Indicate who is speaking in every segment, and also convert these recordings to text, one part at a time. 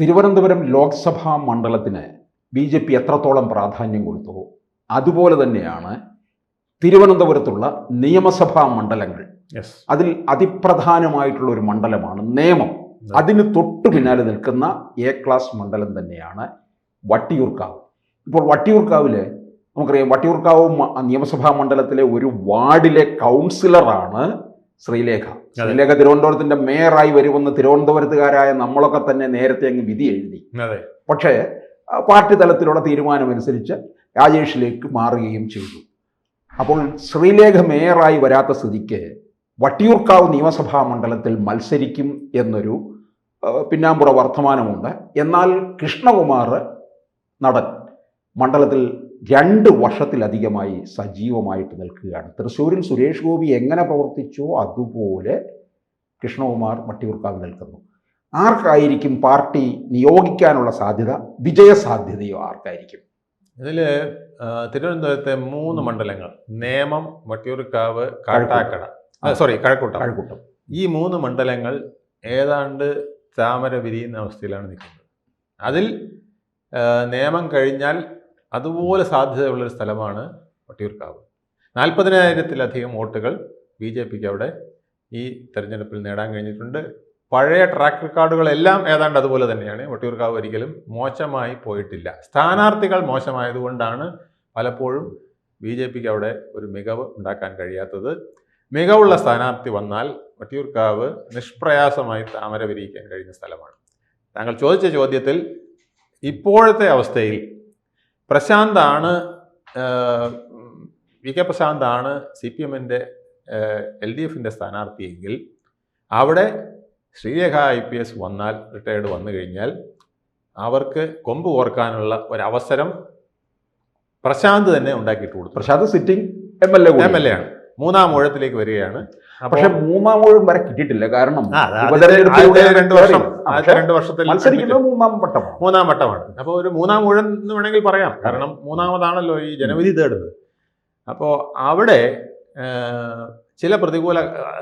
Speaker 1: തിരുവനന്തപുരം ലോക്സഭാ മണ്ഡലത്തിന് ബി.ജെ.പി. എത്രത്തോളം പ്രാധാന്യം കൊടുത്തുവോ അതുപോലെ തന്നെയാണ് തിരുവനന്തപുരത്തുള്ള നിയമസഭാ മണ്ഡലങ്ങൾ. അതിൽ അതിപ്രധാനമായിട്ടുള്ള ഒരു മണ്ഡലമാണ് നേമം. അതിന് തൊട്ടു പിന്നാലെ നിൽക്കുന്ന എ ക്ലാസ് മണ്ഡലം തന്നെയാണ് വട്ടിയൂർക്കാവ്. ഇപ്പോൾ വട്ടിയൂർക്കാവിൽ നമുക്കറിയാം, വട്ടിയൂർക്കാവ് നിയമസഭാ മണ്ഡലത്തിലെ ഒരു വാർഡിലെ കൗൺസിലറാണ് ശ്രീലേഖ. ശ്രീലേഖ തിരുവനന്തപുരത്തിന്റെ മേയറായി വരുമെന്ന് തിരുവനന്തപുരത്തുകാരായ നമ്മളൊക്കെ തന്നെ നേരത്തെ അങ്ങ് വിധി എഴുതി. പക്ഷേ പാർട്ടി തലത്തിലുള്ള തീരുമാനമനുസരിച്ച് രാജേഷിലേക്ക് മാറുകയും ചെയ്തു. അപ്പോൾ ശ്രീലേഖ മേയറായി വരാത്ത സ്ഥിതിക്ക് വട്ടിയൂർക്കാവ് നിയമസഭാ മണ്ഡലത്തിൽ മത്സരിക്കും എന്നൊരു പിന്നാമ്പുറ വർത്തമാനമുണ്ട്. എന്നാൽ കൃഷ്ണകുമാർ നടൻ മണ്ഡലത്തിൽ 2 വർഷത്തിലധികമായി സജീവമായിട്ട് നിൽക്കുകയാണ്. തൃശ്ശൂരിൽ സുരേഷ് ഗോപി എങ്ങനെ പ്രവർത്തിച്ചോ അതുപോലെ കൃഷ്ണകുമാർ വട്ടിയൂർക്കാവ് നിൽക്കുന്നു. ആർക്കായിരിക്കും പാർട്ടി നിയോഗിക്കാനുള്ള സാധ്യത? വിജയസാധ്യതയോ ആർക്കായിരിക്കും?
Speaker 2: ഇതിൽ തിരുവനന്തപുരത്തെ 3 മണ്ഡലങ്ങൾ, നേമം, വട്ടിയൂർക്കാവ്, കഴക്കൂട്ടം, ഈ 3 മണ്ഡലങ്ങൾ ഏതാണ്ട് താമര വിരിയുന്ന അവസ്ഥയിലാണ് നിൽക്കുന്നത്. അതിൽ നേമം കഴിഞ്ഞാൽ അതുപോലെ സാധ്യതയുള്ളൊരു സ്ഥലമാണ് വട്ടിയൂർക്കാവ്. 40,000-ത്തിലധികം വോട്ടുകൾ ബി.ജെ.പിക്ക് അവിടെ ഈ തെരഞ്ഞെടുപ്പിൽ നേടാൻ കഴിഞ്ഞിട്ടുണ്ട്. പഴയ ട്രാക്ക് റെക്കോർഡുകളെല്ലാം ഏതാണ്ട് അതുപോലെ തന്നെയാണ്. വട്ടിയൂർക്കാവ് ഒരിക്കലും മോശമായി പോയിട്ടില്ല. സ്ഥാനാർത്ഥികൾ മോശമായതുകൊണ്ടാണ് പലപ്പോഴും ബി.ജെ.പിക്ക് അവിടെ ഒരു മികവ് ഉണ്ടാക്കാൻ കഴിയാത്തത്. മികവുള്ള സ്ഥാനാർത്ഥി വന്നാൽ വട്ടിയൂർക്കാവ് നിഷ്പ്രയാസമായി താമര വിരിയിക്കാൻ കഴിയുന്ന സ്ഥലമാണ്. താങ്കൾ ചോദിച്ച ചോദ്യത്തിൽ ഇപ്പോഴത്തെ അവസ്ഥയിൽ വി കെ പ്രശാന്താണ് CPM-ന്റെ LDF-ന്റെ സ്ഥാനാർത്ഥിയെങ്കിൽ അവിടെ ശ്രീലേഖ IPS വന്നാൽ, റിട്ടയർഡ് വന്നു കഴിഞ്ഞാൽ അവർക്ക് കൊമ്പ് കോർക്കാനുള്ള ഒരവസരം പ്രശാന്ത് തന്നെ ഉണ്ടാക്കിയിട്ട് കൊടുത്തു.
Speaker 1: പ്രശാന്ത് സിറ്റിംഗ് MLA
Speaker 2: ആണ്. 3ാം ഊഴത്തിലേക്ക് വരികയാണ്.
Speaker 1: പക്ഷെ 3ാം ഊഴം വരെ കിട്ടിയിട്ടില്ല. കാരണം
Speaker 2: 2 വർഷത്തിൽ 3ാം വട്ടമാണ്. അപ്പോൾ ഒരു 3ാം ഊഴം എന്ന് വേണമെങ്കിൽ പറയാം. കാരണം 3ാമതാണല്ലോ ഈ ജനവിധി തേടുന്നത്. അപ്പോൾ അവിടെ ചില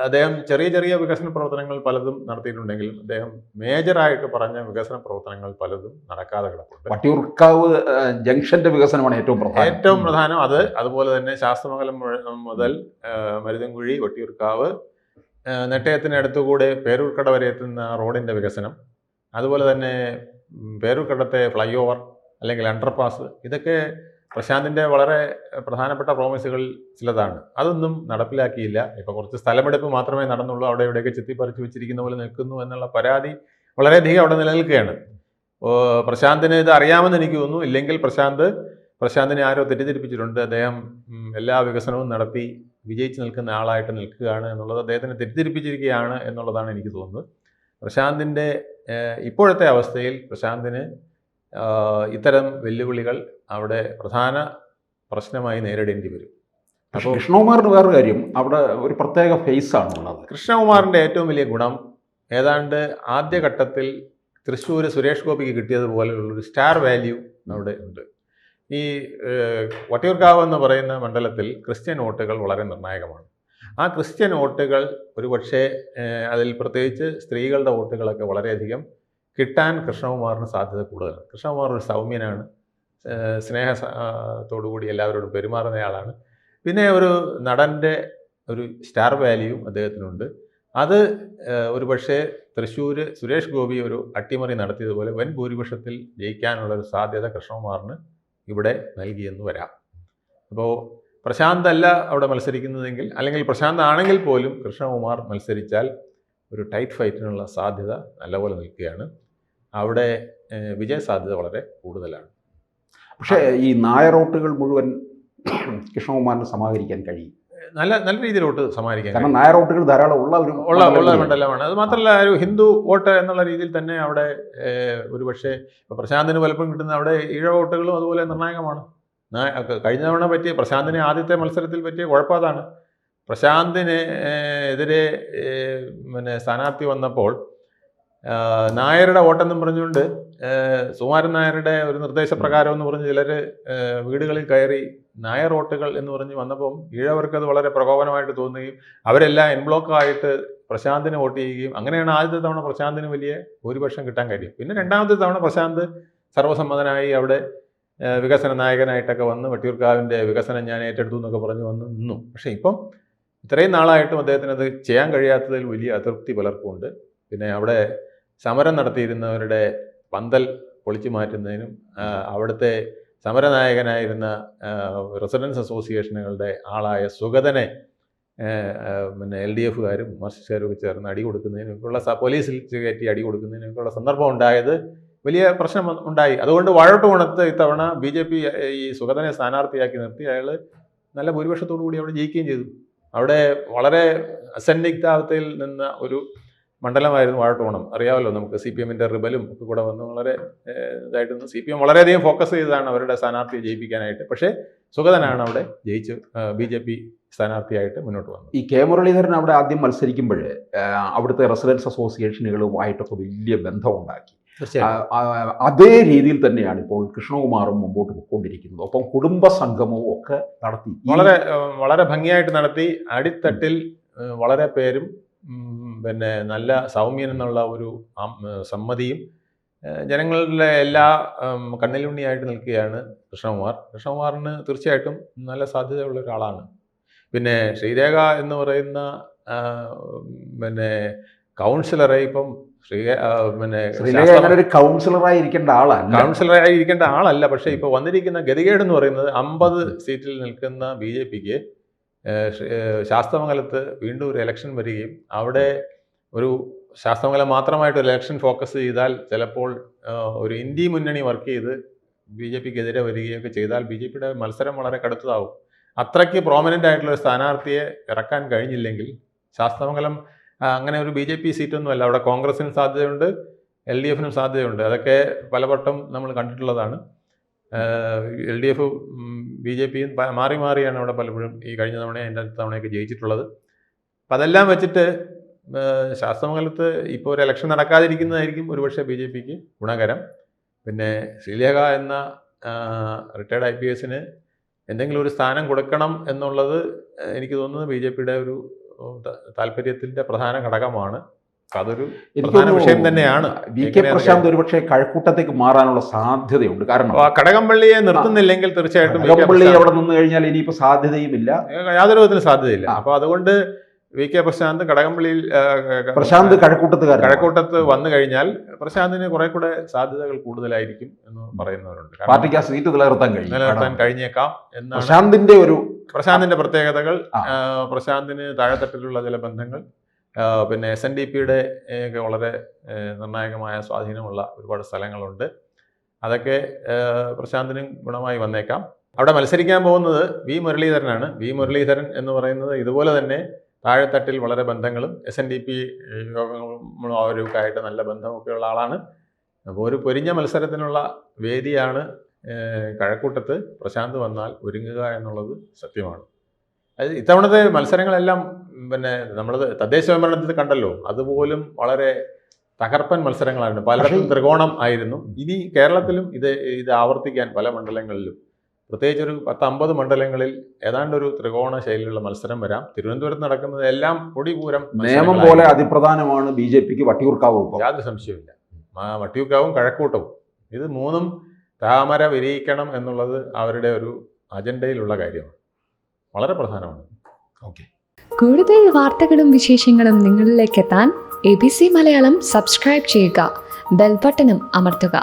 Speaker 2: അദ്ദേഹം ചെറിയ ചെറിയ വികസന പ്രവർത്തനങ്ങൾ പലതും നടത്തിയിട്ടുണ്ടെങ്കിലും അദ്ദേഹം മേജറായിട്ട് പറഞ്ഞ വികസന പ്രവർത്തനങ്ങൾ പലതും നടക്കാതെ കിടപ്പുണ്ട്.
Speaker 1: വട്ടിയൂർക്കാവ് ജംഗ്ഷന്റെ വികസനമാണ് ഏറ്റവും
Speaker 2: പ്രധാനം. അതുപോലെ തന്നെ ശാസ്ത്രമംഗലം മുതൽ മരുതൻകുഴി, വട്ടിയൂർക്കാവ്, നെട്ടയത്തിനടുത്തുകൂടെ പേരൂർക്കട വരെ എത്തുന്ന റോഡിന്റെ വികസനം, അതുപോലെ തന്നെ പേരൂർക്കടത്തെ ഫ്ലൈ ഓവർ അല്ലെങ്കിൽ അണ്ടർപാസ്, ഇതൊക്കെ പ്രശാന്തിൻ്റെ വളരെ പ്രധാനപ്പെട്ട പ്രോമിസുകൾ ചിലതാണ്. അതൊന്നും നടപ്പിലാക്കിയില്ല. ഇപ്പോൾ കുറച്ച് സ്ഥലമെടുപ്പ് മാത്രമേ നടന്നുള്ളൂ. അവിടെ ഇവിടെയൊക്കെ ചെത്തിപ്പറിച്ച് വെച്ചിരിക്കുന്ന പോലെ നിൽക്കുന്നു എന്നുള്ള പരാതി വളരെയധികം അവിടെ നിലനിൽക്കുകയാണ്. പ്രശാന്തിന് ഇത് അറിയാമെന്ന് എനിക്ക് തോന്നുന്നു. ഇല്ലെങ്കിൽ പ്രശാന്തിനെ ആരോ തെറ്റിദ്ധരിപ്പിച്ചിട്ടുണ്ട്. അദ്ദേഹം എല്ലാ വികസനവും നടത്തി വിജയിച്ച് നിൽക്കുന്ന ആളായിട്ട് നിൽക്കുകയാണ് എന്നുള്ളത് അദ്ദേഹത്തിന് തെറ്റിദ്ധരിപ്പിച്ചിരിക്കുകയാണ് എന്നുള്ളതാണ് എനിക്ക് തോന്നുന്നത്. പ്രശാന്തിൻ്റെ ഇപ്പോഴത്തെ അവസ്ഥയിൽ പ്രശാന്തിന് ഇത്തരം വെല്ലുവിളികൾ അവിടെ പ്രധാന പ്രശ്നമായി നേരിടേണ്ടി വരും.
Speaker 1: അപ്പോൾ കൃഷ്ണകുമാറിന് വേറൊരു കാര്യം, അവിടെ ഒരു പ്രത്യേക ഫേസ് ആണുള്ളത്.
Speaker 2: കൃഷ്ണകുമാറിൻ്റെ ഏറ്റവും വലിയ ഗുണം ഏതാണ്ട് ആദ്യഘട്ടത്തിൽ തൃശ്ശൂർ സുരേഷ് ഗോപിക്ക് കിട്ടിയതുപോലെയുള്ളൊരു സ്റ്റാർ വാല്യൂ അവിടെ ഉണ്ട്. ഈ വട്ടിയൂർക്കാവ് എന്ന് പറയുന്ന മണ്ഡലത്തിൽ ക്രിസ്ത്യൻ വോട്ടുകൾ വളരെ നിർണായകമാണ്. ആ ക്രിസ്ത്യൻ വോട്ടുകൾ ഒരുപക്ഷെ അതിൽ പ്രത്യേകിച്ച് സ്ത്രീകളുടെ വോട്ടുകളൊക്കെ വളരെയധികം കിട്ടാൻ കൃഷ്ണകുമാറിന് സാധ്യത കൂടുതലാണ്. കൃഷ്ണകുമാർ ഒരു സൗമ്യനാണ്, സ്നേഹത്തോടുകൂടി എല്ലാവരോടും പെരുമാറുന്നയാളാണ്. പിന്നെ ഒരു നടൻ്റെ ഒരു സ്റ്റാർ വാല്യൂവും അദ്ദേഹത്തിനുണ്ട്. അത് ഒരുപക്ഷെ തൃശ്ശൂർ സുരേഷ് ഗോപി ഒരു അട്ടിമറി നടത്തിയതുപോലെ വൻ ഭൂരിപക്ഷത്തിൽ ജയിക്കാനുള്ളൊരു സാധ്യത കൃഷ്ണകുമാറിന് ഇവിടെ നൽകിയെന്ന് വരാം. അപ്പോൾ പ്രശാന്ത് അല്ല അവിടെ മത്സരിക്കുന്നതെങ്കിൽ, അല്ലെങ്കിൽ പ്രശാന്ത് ആണെങ്കിൽ പോലും കൃഷ്ണകുമാർ മത്സരിച്ചാൽ ഒരു ടൈറ്റ് ഫൈറ്റിനുള്ള സാധ്യത നല്ലപോലെ നിൽക്കുകയാണ്. അവിടെ വിജയസാധ്യത വളരെ കൂടുതലാണ്.
Speaker 1: പക്ഷേ ഈ നായർ വോട്ടുകൾ മുഴുവൻ കൃഷ്ണകുമാറിന് സമാഹരിക്കാൻ കഴിയും.
Speaker 2: നല്ല രീതിയിലോട്ട് സമാഹരിക്കാൻ,
Speaker 1: കാരണം നായർ വോട്ടുകൾ ധാരാളം
Speaker 2: ഉള്ള മണ്ഡലമാണ്. അത് മാത്രമല്ല ഒരു ഹിന്ദു വോട്ട് എന്നുള്ള രീതിയിൽ തന്നെ അവിടെ ഒരുപക്ഷെ പ്രശാന്തിന് പലപ്പോഴും കിട്ടുന്ന അവിടെ ഈഴ വോട്ടുകളും അതുപോലെ നിർണായകമാണ്. കഴിഞ്ഞ തവണ പറ്റിയ പ്രശാന്തിനെ ആദ്യത്തെ മത്സരത്തിൽ പറ്റിയ കുഴപ്പമാണ്. പ്രശാന്തിന് എതിരെ സ്ഥാനാർത്ഥി വന്നപ്പോൾ നായരുടെ വോട്ടെന്നും പറഞ്ഞുകൊണ്ട് സുകുമാരൻ നായരുടെ ഒരു നിർദ്ദേശപ്രകാരം എന്ന് പറഞ്ഞ് ചിലർ വീടുകളിൽ കയറി നായർ വോട്ടുകൾ എന്ന് പറഞ്ഞ് വന്നപ്പം ഈഴവർക്ക് അത് വളരെ പ്രകോപനമായിട്ട് തോന്നുകയും അവരെല്ലാം എൻ ബ്ലോക്കായിട്ട് പ്രശാന്തിന് വോട്ട് ചെയ്യുകയും അങ്ങനെയാണ് ആദ്യത്തെ തവണ പ്രശാന്തിന് വലിയ ഭൂരിപക്ഷം കിട്ടാൻ കഴിയും. പിന്നെ രണ്ടാമത്തെ തവണ പ്രശാന്ത് സർവ്വസമ്മതനായി അവിടെ വികസന നായകനായിട്ടൊക്കെ വന്ന് വട്ടിയൂർക്കാവിൻ്റെ വികസനം ഞാൻ ഏറ്റെടുത്തു എന്നൊക്കെ പറഞ്ഞ് വന്ന് നിന്നു. പക്ഷേ ഇപ്പം ഇത്രയും നാളായിട്ടും അദ്ദേഹത്തിന് അത് ചെയ്യാൻ കഴിയാത്തതിൽ വലിയ അതൃപ്തി പലർക്കുമുണ്ട്. പിന്നെ അവിടെ സമരം നടത്തിയിരുന്നവരുടെ പന്തൽ പൊളിച്ചു മാറ്റുന്നതിനും അവിടുത്തെ സമരനായകനായിരുന്ന റെസിഡൻസ് അസോസിയേഷനുകളുടെ ആളായ സുഗതനെ പിന്നെ LDFകാരും മാർക്സിസ്റ്റുകാരും ഒക്കെ ചേർന്ന് അടി കൊടുക്കുന്നതിനൊക്കെയുള്ള പോലീസിൽ കയറ്റി അടി കൊടുക്കുന്നതിനൊക്കെയുള്ള സന്ദർഭം ഉണ്ടായത് വലിയ പ്രശ്നം ഉണ്ടായി. അതുകൊണ്ട് വാഴോട്ടുകുണത്ത് ഇത്തവണ BJP ഈ സുഗതനെ സ്ഥാനാർത്ഥിയാക്കി നിർത്തി അയാൾ നല്ല ഭൂരിപക്ഷത്തോടു കൂടി അവിടെ ജയിക്കുകയും ചെയ്തു. അവിടെ വളരെ അസന്നിഗ്ധാവസ്ഥയിൽ നിന്ന ഒരു മണ്ഡലമായിരുന്നു വാഴോട്ടുകുണം. അറിയാമല്ലോ നമുക്ക് CPMൻ്റെ റിബലും ഒക്കെ കൂടെ വന്ന് വളരെ ഇതായിട്ട് CPM വളരെയധികം ഫോക്കസ് ചെയ്തതാണ് അവരുടെ സ്ഥാനാർത്ഥിയെ ജയിപ്പിക്കാനായിട്ട്. പക്ഷേ സുഗതനാണ് അവിടെ ജയിച്ച് BJP സ്ഥാനാർത്ഥിയായിട്ട് മുന്നോട്ട് വന്നത്.
Speaker 1: ഈ K. മുരളീധരൻ അവിടെ ആദ്യം മത്സരിക്കുമ്പോൾ അവിടുത്തെ റെസിഡൻസ് അസോസിയേഷനുകളുമായിട്ടൊക്കെ വലിയ ബന്ധമുണ്ടാക്കി. അതേ രീതിയിൽ തന്നെയാണ് ഇപ്പോൾ കൃഷ്ണകുമാറും മുമ്പോട്ട് പോയിക്കൊണ്ടിരിക്കുന്നത്. ഒപ്പം കുടുംബ സംഗമവും ഒക്കെ നടത്തി,
Speaker 2: വളരെ വളരെ ഭംഗിയായിട്ട് നടത്തി. അടിത്തട്ടിൽ വളരെ പേരും പിന്നെ നല്ല സൗമ്യൻ എന്നുള്ള ഒരു സമ്മതിയും ജനങ്ങളുടെ എല്ലാ കണ്ണിലുണ്ണിയായിട്ട് നിൽക്കുകയാണ് കൃഷ്ണകുമാർ. കൃഷ്ണകുമാറിന് തീർച്ചയായിട്ടും നല്ല സാധ്യതയുള്ള ഒരാളാണ്. പിന്നെ ശ്രീരേഖ എന്ന് പറയുന്ന പിന്നെ കൗൺസിലറെ ഇപ്പം
Speaker 1: കൗൺസിലറായി
Speaker 2: ഇരിക്കേണ്ട ആളല്ല. പക്ഷേ ഇപ്പോൾ വന്നിരിക്കുന്ന ഗതികേട് എന്ന് പറയുന്നത് 50 സീറ്റിൽ നിൽക്കുന്ന BJPക്ക് ശാസ്തമംഗലത്ത് വീണ്ടും ഒരു ഇലക്ഷൻ വരികയും അവിടെ ഒരു ശാസ്തമംഗലം മാത്രമായിട്ട് ഒരു ഇലക്ഷൻ ഫോക്കസ് ചെയ്താൽ ചിലപ്പോൾ ഒരു ഇന്ത്യ മുന്നണി വർക്ക് ചെയ്ത് BJPക്കെതിരെ വരികയൊക്കെ ചെയ്താൽ BJPയുടെ മത്സരം വളരെ കടുത്തതാവും. അത്രയ്ക്ക് പ്രോമിനൻ്റ് ആയിട്ടുള്ള ഒരു സ്ഥാനാർത്ഥിയെ ഇറക്കാൻ കഴിഞ്ഞില്ലെങ്കിൽ ശാസ്തമംഗലം അങ്ങനെ ഒരു BJP സീറ്റൊന്നുമല്ല. അവിടെ കോൺഗ്രസിനും സാധ്യതയുണ്ട്, LDFനും സാധ്യതയുണ്ട്. അതൊക്കെ പലവട്ടം നമ്മൾ കണ്ടിട്ടുള്ളതാണ്. LDF BJPയും മാറി മാറിയാണ് അവിടെ പലപ്പോഴും ഈ കഴിഞ്ഞ തവണ എൻ്റെ അടുത്ത തവണയൊക്കെ ജയിച്ചിട്ടുള്ളത്. അപ്പം അതെല്ലാം വെച്ചിട്ട് ശാസ്തമംഗലത്ത് ഇപ്പോൾ ഒരു ഇലക്ഷൻ നടക്കാതിരിക്കുന്നതായിരിക്കും ഒരുപക്ഷെ BJPക്ക് ഗുണകരം. പിന്നെ ശ്രീലേഖ എന്ന റിട്ടയർഡ് IPSന് എന്തെങ്കിലും ഒരു സ്ഥാനം കൊടുക്കണം എന്നുള്ളത് എനിക്ക് തോന്നുന്നത് BJPയുടെ ഒരു താല്പര്യത്തിൻ്റെ പ്രധാന ഘടകമാണ്. അതൊരു പ്രധാന വിഷയം തന്നെയാണ്.
Speaker 1: VK പ്രശാന്ത് ഒരുപക്ഷെ കഴക്കൂട്ടത്തേക്ക് മാറാനുള്ള സാധ്യതയുണ്ട്. കാരണം
Speaker 2: കടകംപള്ളിയെ നിർത്തുന്നില്ലെങ്കിൽ തീർച്ചയായിട്ടും
Speaker 1: കടകംപള്ളി അവിടെ നിന്ന് കഴിഞ്ഞാൽ ഇനിയിപ്പോൾ സാധ്യതയുമില്ല,
Speaker 2: യാതൊരു വിധത്തിലും സാധ്യതയില്ല. അപ്പോൾ അതുകൊണ്ട് VK പ്രശാന്ത് കടകംപള്ളിയിൽ കഴക്കൂട്ടത്ത് വന്നു കഴിഞ്ഞാൽ പ്രശാന്തിന് കുറെ കൂടെ സാധ്യതകൾ കൂടുതലായിരിക്കും എന്ന് പറയുന്നവരുണ്ട്.
Speaker 1: പാർട്ടിക്ക് ആ സീറ്റ്
Speaker 2: നിലനിർത്താൻ കഴിഞ്ഞേക്കാം എന്നാണ് പ്രശാന്തിന്റെ പ്രത്യേകതകൾ. പ്രശാന്തിന് താഴെത്തട്ടിലുള്ള ചില ബന്ധങ്ങൾ, പിന്നെ SNDPയുടെ ഒക്കെ വളരെ നിർണായകമായ സ്വാധീനമുള്ള ഒരുപാട് സ്ഥലങ്ങളുണ്ട്. അതൊക്കെ പ്രശാന്തിനും ഗുണമായി വന്നേക്കാം. അവിടെ മത്സരിക്കാൻ പോകുന്നത് V. മുരളീധരനാണ്. V. മുരളീധരൻ എന്ന് പറയുന്നത് ഇതുപോലെ തന്നെ താഴെത്തട്ടിൽ വളരെ ബന്ധങ്ങളും SNDP യോഗങ്ങളും അവരൊക്കെ ആയിട്ട് നല്ല ബന്ധമൊക്കെയുള്ള ആളാണ്. അപ്പോൾ ഒരു പൊരിഞ്ഞ മത്സരത്തിനുള്ള വേദിയാണ് കഴക്കൂട്ടത്ത്. പ്രശാന്ത് വന്നാൽ ഒരുങ്ങുക എന്നുള്ളത് സത്യമാണ്. അത് ഇത്തവണത്തെ മത്സരങ്ങളെല്ലാം പിന്നെ നമ്മൾ തദ്ദേശ സ്വയംഭരണത്തിൽ കണ്ടല്ലോ, അതുപോലും വളരെ തകർപ്പൻ മത്സരങ്ങളായിരുന്നു. പലയിടത്തും ത്രികോണം ആയിരുന്നു. ഇനി കേരളത്തിലും ഇത് ആവർത്തിക്കാൻ പല മണ്ഡലങ്ങളിലും, പ്രത്യേകിച്ച് ഒരു 10-50 മണ്ഡലങ്ങളിൽ ഏതാണ്ട് ഒരു ത്രികോണ ശൈലിയിലുള്ള മത്സരം വരാം. തിരുവനന്തപുരത്ത് നടക്കുന്നത് എല്ലാം പൊടിപൂരം
Speaker 1: നിയമം പോലെ അതിപ്രധാനമാണ് BJPക്ക് വട്ടിയൂർക്കാവും.
Speaker 2: യാതൊരു സംശയമില്ല. വട്ടിയൂർക്കാവും കഴക്കൂട്ടവും ഇത് മൂന്നും താമര വിരിയിക്കണം എന്നുള്ളത് അവരുടെ ഒരു അജണ്ടയിലുള്ള കാര്യമാണ്. വളരെ പ്രധാനമാണ്.
Speaker 3: കൂടുതൽ വാർത്തകളും വിശേഷങ്ങളും നിങ്ങളിലേക്ക് എത്താൻ ABC മലയാളം സബ്സ്ക്രൈബ് ചെയ്യുക, ബെൽ ബട്ടണും അമർത്തുക.